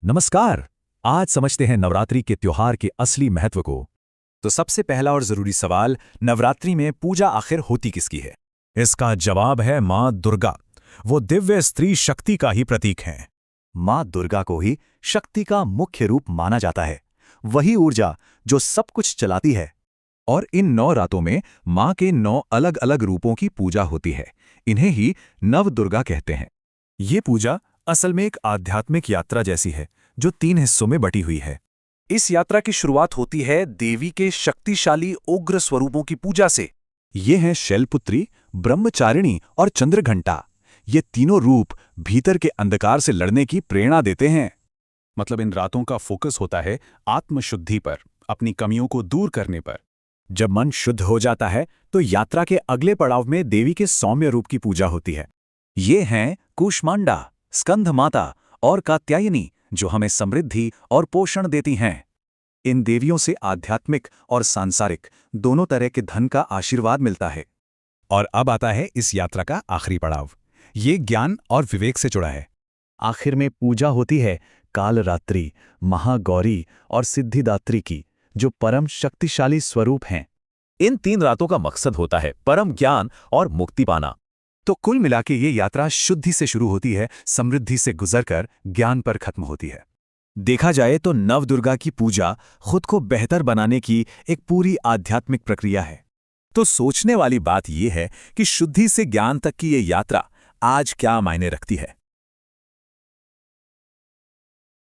नमस्कार। आज समझते हैं नवरात्रि के त्योहार के असली महत्व को। तो सबसे पहला और जरूरी सवाल, नवरात्रि में पूजा आखिर होती किसकी है? इसका जवाब है माँ दुर्गा। वो दिव्य स्त्री शक्ति का ही प्रतीक हैं। माँ दुर्गा को ही शक्ति का मुख्य रूप माना जाता है, वही ऊर्जा जो सब कुछ चलाती है। और इन 9 रातों में माँ के 9 अलग अलग रूपों की पूजा होती है। इन्हें ही नव दुर्गा कहते हैं। ये पूजा असल में एक आध्यात्मिक यात्रा जैसी है, जो 3 हिस्सों में बटी हुई है। इस यात्रा की शुरुआत होती है देवी के शक्तिशाली उग्र स्वरूपों की पूजा से। ये हैं शैलपुत्री, ब्रह्मचारिणी और चंद्रघंटा। ये तीनों रूप भीतर के अंधकार से लड़ने की प्रेरणा देते हैं। मतलब इन रातों का फोकस होता है आत्मशुद्धि पर, अपनी कमियों को दूर करने पर। जब मन शुद्ध हो जाता है तो यात्रा के अगले पड़ाव में देवी के सौम्य रूप की पूजा होती है। ये हैं कूष्मांडा, स्कंध माता और कात्यायनी, जो हमें समृद्धि और पोषण देती हैं। इन देवियों से आध्यात्मिक और सांसारिक दोनों तरह के धन का आशीर्वाद मिलता है। और अब आता है इस यात्रा का आखिरी पड़ाव। ये ज्ञान और विवेक से जुड़ा है। आखिर में पूजा होती है कालरात्रि, महागौरी और सिद्धिदात्री की, जो परम शक्तिशाली स्वरूप हैं। इन 3 रातों का मकसद होता है परम ज्ञान और मुक्ति पाना। तो कुल मिलाके ये यात्रा शुद्धि से शुरू होती है, समृद्धि से गुजरकर ज्ञान पर खत्म होती है। देखा जाए तो नवदुर्गा की पूजा खुद को बेहतर बनाने की एक पूरी आध्यात्मिक प्रक्रिया है। तो सोचने वाली बात यह है कि शुद्धि से ज्ञान तक की ये यात्रा आज क्या मायने रखती है।